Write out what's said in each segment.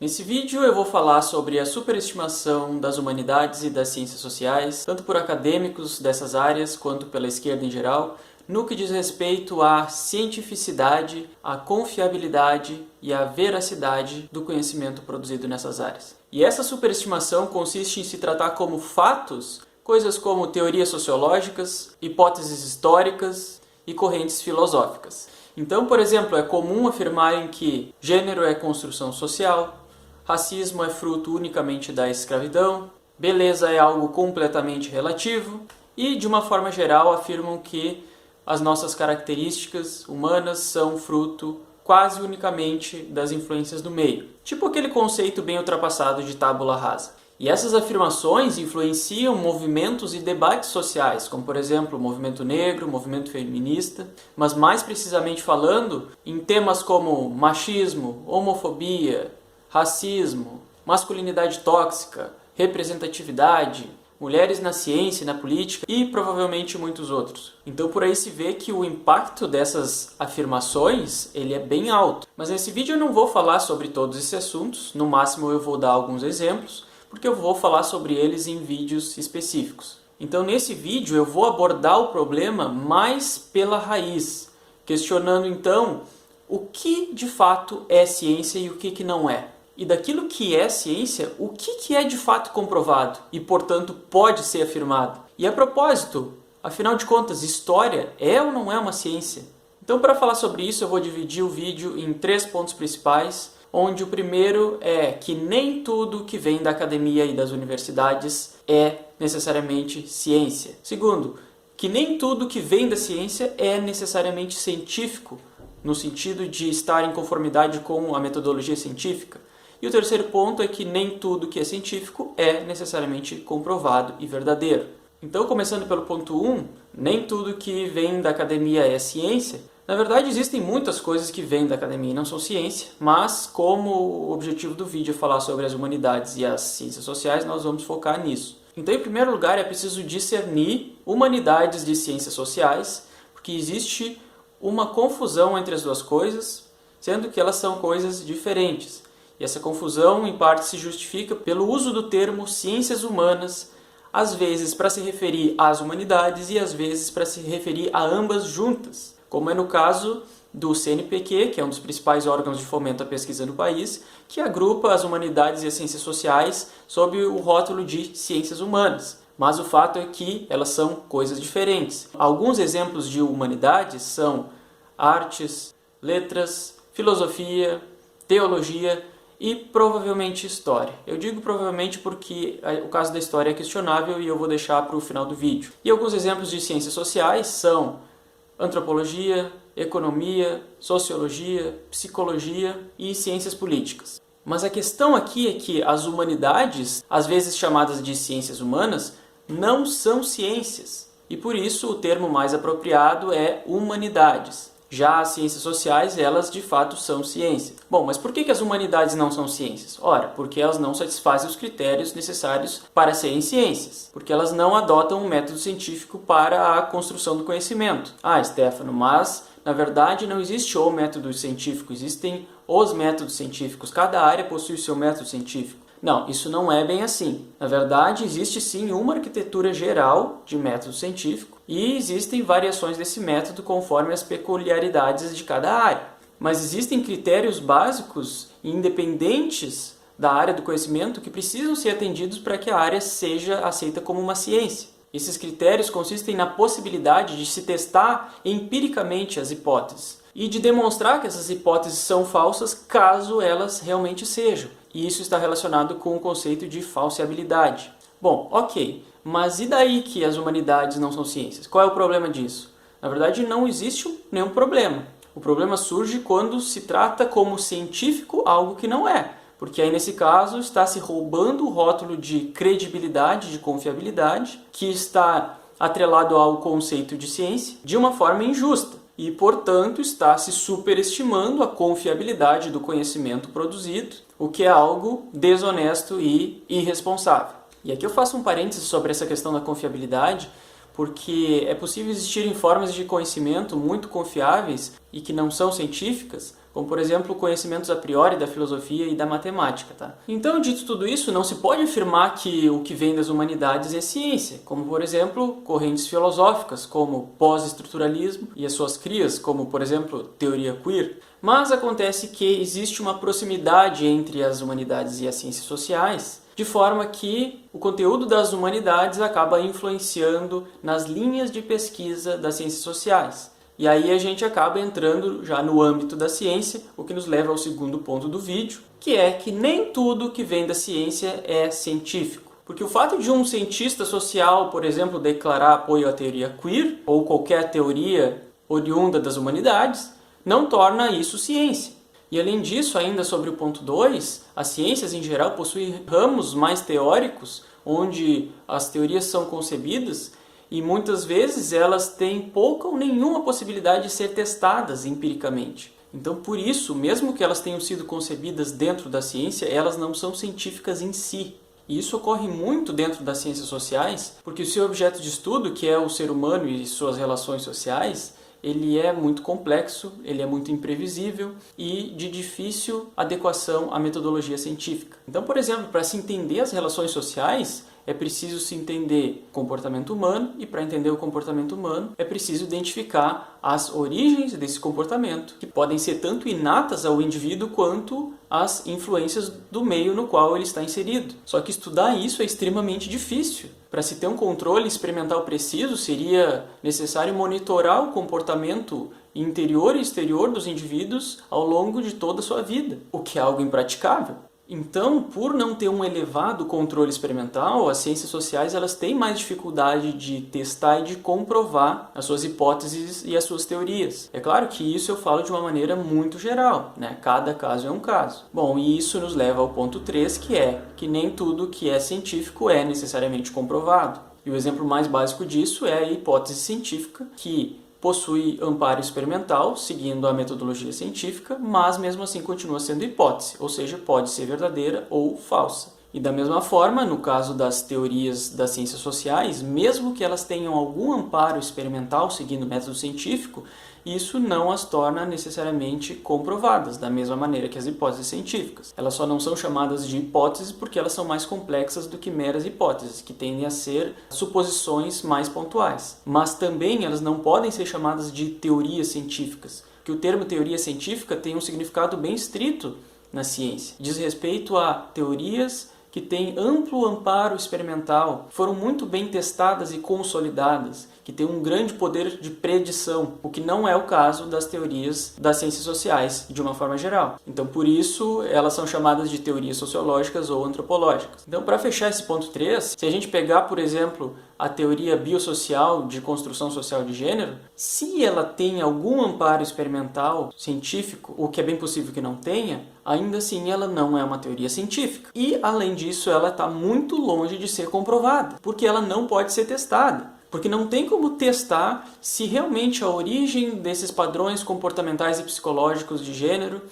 Nesse vídeo eu vou falar sobre a superestimação das humanidades e das ciências sociais, tanto por acadêmicos dessas áreas quanto pela esquerda em geral, no que diz respeito à cientificidade, à confiabilidade e à veracidade do conhecimento produzido nessas áreas. E essa superestimação consiste em se tratar como fatos coisas como teorias sociológicas, hipóteses históricas e correntes filosóficas. Então, por exemplo, é comum afirmarem que gênero é construção social, racismo é fruto unicamente da escravidão, beleza é algo completamente relativo e, de uma forma geral, afirmam que as nossas características humanas são fruto quase unicamente das influências do meio. Tipo aquele conceito bem ultrapassado de tábula rasa. E essas afirmações influenciam movimentos e debates sociais, como por exemplo o movimento negro, o movimento feminista, mas mais precisamente falando em temas como machismo, homofobia, racismo, masculinidade tóxica, representatividade, mulheres na ciência e na política e provavelmente muitos outros. Então por aí se vê que o impacto dessas afirmações ele é bem alto. Mas nesse vídeo eu não vou falar sobre todos esses assuntos, no máximo eu vou dar alguns exemplos, porque eu vou falar sobre eles em vídeos específicos. Então nesse vídeo eu vou abordar o problema mais pela raiz, questionando então o que de fato é ciência e o que não é. E daquilo que é ciência, o que é de fato comprovado e, portanto, pode ser afirmado. E a propósito, afinal de contas, história é ou não é uma ciência? Então, para falar sobre isso, eu vou dividir o vídeo em 3 pontos principais, onde o primeiro é que nem tudo que vem da academia e das universidades é necessariamente ciência. Segundo, que nem tudo que vem da ciência é necessariamente científico, no sentido de estar em conformidade com a metodologia científica. E o terceiro ponto é que nem tudo que é científico é necessariamente comprovado e verdadeiro. Então, começando pelo ponto 1, nem tudo que vem da academia é ciência. Na verdade, existem muitas coisas que vêm da academia e não são ciência, mas como o objetivo do vídeo é falar sobre as humanidades e as ciências sociais, nós vamos focar nisso. Então, em primeiro lugar, é preciso discernir humanidades de ciências sociais, porque existe uma confusão entre as duas coisas, sendo que elas são coisas diferentes. E essa confusão, em parte, se justifica pelo uso do termo ciências humanas, às vezes para se referir às humanidades e às vezes para se referir a ambas juntas, como é no caso do CNPq, que é um dos principais órgãos de fomento à pesquisa no país, que agrupa as humanidades e as ciências sociais sob o rótulo de ciências humanas. Mas o fato é que elas são coisas diferentes. Alguns exemplos de humanidades são artes, letras, filosofia, teologia e provavelmente história. Eu digo provavelmente porque o caso da história é questionável e eu vou deixar para o final do vídeo. E alguns exemplos de ciências sociais são antropologia, economia, sociologia, psicologia e ciências políticas. Mas a questão aqui é que as humanidades, às vezes chamadas de ciências humanas, não são ciências. E por isso o termo mais apropriado é humanidades. Já as ciências sociais, elas de fato são ciência. Bom, mas por que as humanidades não são ciências? Ora, porque elas não satisfazem os critérios necessários para serem ciências. Porque elas não adotam um método científico para a construção do conhecimento. Ah, Stefano, mas na verdade não existe o método científico, existem os métodos científicos. Cada área possui o seu método científico. Não, isso não é bem assim. Na verdade, existe sim uma arquitetura geral de método científico e existem variações desse método conforme as peculiaridades de cada área. Mas existem critérios básicos e independentes da área do conhecimento que precisam ser atendidos para que a área seja aceita como uma ciência. Esses critérios consistem na possibilidade de se testar empiricamente as hipóteses e de demonstrar que essas hipóteses são falsas caso elas realmente sejam. E isso está relacionado com o conceito de falseabilidade. Bom, ok, mas e daí que as humanidades não são ciências? Qual é o problema disso? Na verdade, não existe nenhum problema. O problema surge quando se trata como científico algo que não é. Porque aí, nesse caso, está se roubando o rótulo de credibilidade, de confiabilidade, que está atrelado ao conceito de ciência, de uma forma injusta. E, portanto, está se superestimando a confiabilidade do conhecimento produzido, o que é algo desonesto e irresponsável. E aqui eu faço um parênteses sobre essa questão da confiabilidade, porque é possível existirem formas de conhecimento muito confiáveis e que não são científicas, como por exemplo conhecimentos a priori da filosofia e da matemática. Tá? Então, dito tudo isso, não se pode afirmar que o que vem das humanidades é ciência, como por exemplo correntes filosóficas como pós-estruturalismo e as suas crias, como por exemplo teoria queer. Mas acontece que existe uma proximidade entre as humanidades e as ciências sociais, de forma que o conteúdo das humanidades acaba influenciando nas linhas de pesquisa das ciências sociais. E aí a gente acaba entrando já no âmbito da ciência, o que nos leva ao segundo ponto do vídeo, que é que nem tudo que vem da ciência é científico. Porque o fato de um cientista social, por exemplo, declarar apoio à teoria queer, ou qualquer teoria oriunda das humanidades, não torna isso ciência. E além disso, ainda sobre o ponto 2, as ciências em geral possuem ramos mais teóricos, onde as teorias são concebidas e muitas vezes elas têm pouca ou nenhuma possibilidade de ser testadas empiricamente. Então, por isso, mesmo que elas tenham sido concebidas dentro da ciência, elas não são científicas em si. E isso ocorre muito dentro das ciências sociais, porque o seu objeto de estudo, que é o ser humano e suas relações sociais, ele é muito complexo, ele é muito imprevisível e de difícil adequação à metodologia científica. Então, por exemplo, para se entender as relações sociais, é preciso se entender o comportamento humano e para entender o comportamento humano é preciso identificar as origens desse comportamento, que podem ser tanto inatas ao indivíduo quanto as influências do meio no qual ele está inserido. Só que estudar isso é extremamente difícil. Para se ter um controle experimental preciso, seria necessário monitorar o comportamento interior e exterior dos indivíduos ao longo de toda a sua vida, o que é algo impraticável. Então, por não ter um elevado controle experimental, as ciências sociais elas têm mais dificuldade de testar e de comprovar as suas hipóteses e as suas teorias. É claro que isso eu falo de uma maneira muito geral, né? Cada caso é um caso. Bom, e isso nos leva ao ponto 3, que é que nem tudo que é científico é necessariamente comprovado. E o exemplo mais básico disso é a hipótese científica, que possui amparo experimental, seguindo a metodologia científica, mas mesmo assim continua sendo hipótese, ou seja, pode ser verdadeira ou falsa. E da mesma forma, no caso das teorias das ciências sociais, mesmo que elas tenham algum amparo experimental seguindo o método científico, isso não as torna necessariamente comprovadas, da mesma maneira que as hipóteses científicas. Elas só não são chamadas de hipóteses porque elas são mais complexas do que meras hipóteses, que tendem a ser suposições mais pontuais. Mas também elas não podem ser chamadas de teorias científicas, porque o termo teoria científica tem um significado bem estrito na ciência. Diz respeito a teorias que têm amplo amparo experimental, foram muito bem testadas e consolidadas, que têm um grande poder de predição, o que não é o caso das teorias das ciências sociais, de uma forma geral. Então, por isso, elas são chamadas de teorias sociológicas ou antropológicas. Então, para fechar esse ponto 3, se a gente pegar, por exemplo, a teoria biosocial de construção social de gênero, se ela tem algum amparo experimental científico, o que é bem possível que não tenha, ainda assim ela não é uma teoria científica. E, além disso, ela está muito longe de ser comprovada, porque ela não pode ser testada. Porque não tem como testar se realmente a origem desses padrões comportamentais e psicológicos de gênero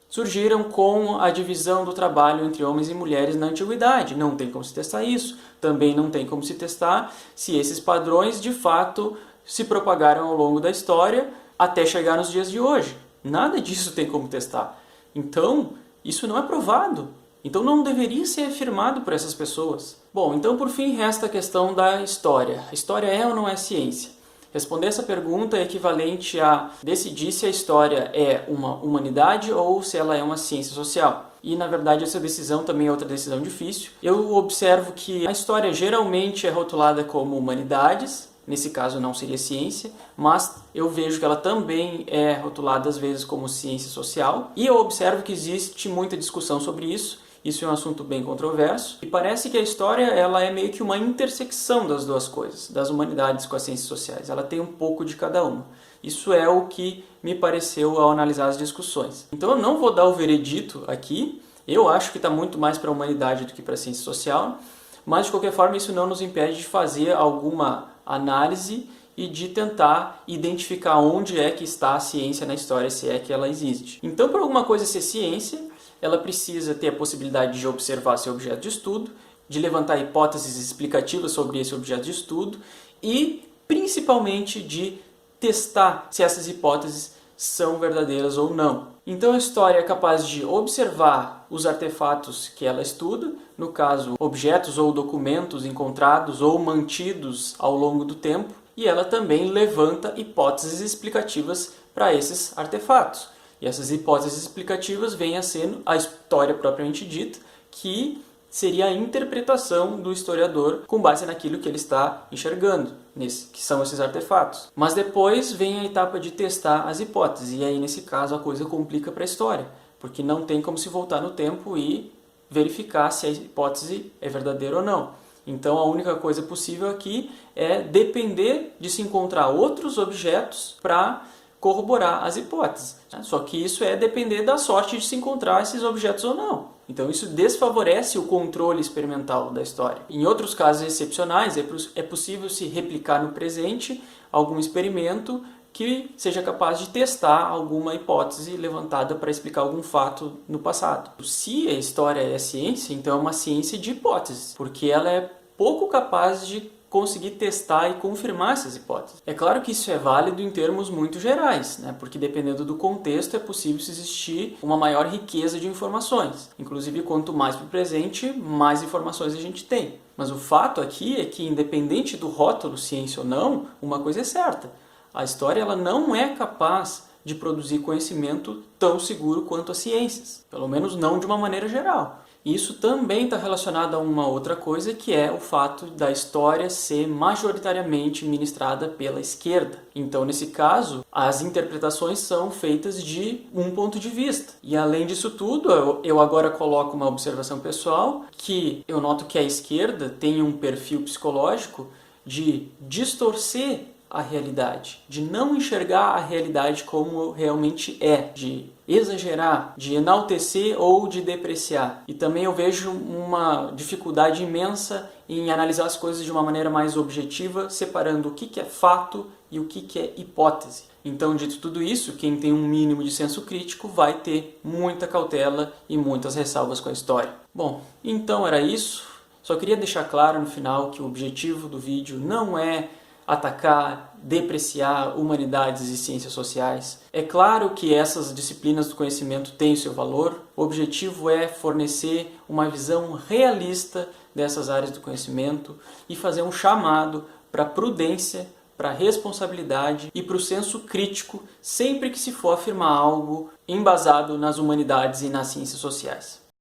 surgiram com a divisão do trabalho entre homens e mulheres na antiguidade. Não tem como se testar isso. Também não tem como se testar se esses padrões de fato se propagaram ao longo da história até chegar nos dias de hoje. Nada disso tem como testar. Então, isso não é provado. Então não deveria ser afirmado por essas pessoas. Bom, então por fim resta a questão da história. A história é ou não é ciência? Responder essa pergunta é equivalente a decidir se a história é uma humanidade ou se ela é uma ciência social. E, na verdade, essa decisão também é outra decisão difícil. Eu observo que a história geralmente é rotulada como humanidades, nesse caso não seria ciência, mas eu vejo que ela também é rotulada às vezes como ciência social. E eu observo que existe muita discussão sobre isso. Isso é um assunto bem controverso. E parece que a história ela é meio que uma intersecção das duas coisas, das humanidades com as ciências sociais. Ela tem um pouco de cada uma. Isso é o que me pareceu ao analisar as discussões. Então eu não vou dar o veredito aqui. Eu acho que está muito mais para a humanidade do que para a ciência social. Mas, de qualquer forma, isso não nos impede de fazer alguma análise e de tentar identificar onde é que está a ciência na história, se é que ela existe. Então, para alguma coisa ser ciência, ela precisa ter a possibilidade de observar seu objeto de estudo, de levantar hipóteses explicativas sobre esse objeto de estudo e, principalmente, de testar se essas hipóteses são verdadeiras ou não. Então a história é capaz de observar os artefatos que ela estuda, no caso, objetos ou documentos encontrados ou mantidos ao longo do tempo, e ela também levanta hipóteses explicativas para esses artefatos. E essas hipóteses explicativas vêm a ser a história propriamente dita, que seria a interpretação do historiador com base naquilo que ele está enxergando, que são esses artefatos. Mas depois vem a etapa de testar as hipóteses, e aí nesse caso a coisa complica para a história, porque não tem como se voltar no tempo e verificar se a hipótese é verdadeira ou não. Então a única coisa possível aqui é depender de se encontrar outros objetos para corroborar as hipóteses. Só que isso é depender da sorte de se encontrar esses objetos ou não. Então isso desfavorece o controle experimental da história. Em outros casos excepcionais, é possível se replicar no presente algum experimento que seja capaz de testar alguma hipótese levantada para explicar algum fato no passado. Se a história é ciência, então é uma ciência de hipóteses, porque ela é pouco capaz de conseguir testar e confirmar essas hipóteses. É claro que isso é válido em termos muito gerais, né? Porque dependendo do contexto é possível existir uma maior riqueza de informações. Inclusive, quanto mais para o presente, mais informações a gente tem. Mas o fato aqui é que, independente do rótulo ciência ou não, uma coisa é certa. A história ela não é capaz de produzir conhecimento tão seguro quanto as ciências. Pelo menos não de uma maneira geral. Isso também está relacionado a uma outra coisa, que é o fato da história ser majoritariamente ministrada pela esquerda. Então, nesse caso, as interpretações são feitas de um ponto de vista. E além disso tudo, eu agora coloco uma observação pessoal, que eu noto que a esquerda tem um perfil psicológico de distorcer a realidade, de não enxergar a realidade como realmente é, de exagerar, de enaltecer ou de depreciar. E também eu vejo uma dificuldade imensa em analisar as coisas de uma maneira mais objetiva, separando o que é fato e o que é hipótese. Então, dito tudo isso, quem tem um mínimo de senso crítico vai ter muita cautela e muitas ressalvas com a história. Bom, então era isso. Só queria deixar claro no final que o objetivo do vídeo não é atacar, depreciar humanidades e ciências sociais. É claro que essas disciplinas do conhecimento têm o seu valor. O objetivo é fornecer uma visão realista dessas áreas do conhecimento e fazer um chamado para a prudência, para a responsabilidade e para o senso crítico sempre que se for afirmar algo embasado nas humanidades e nas ciências sociais.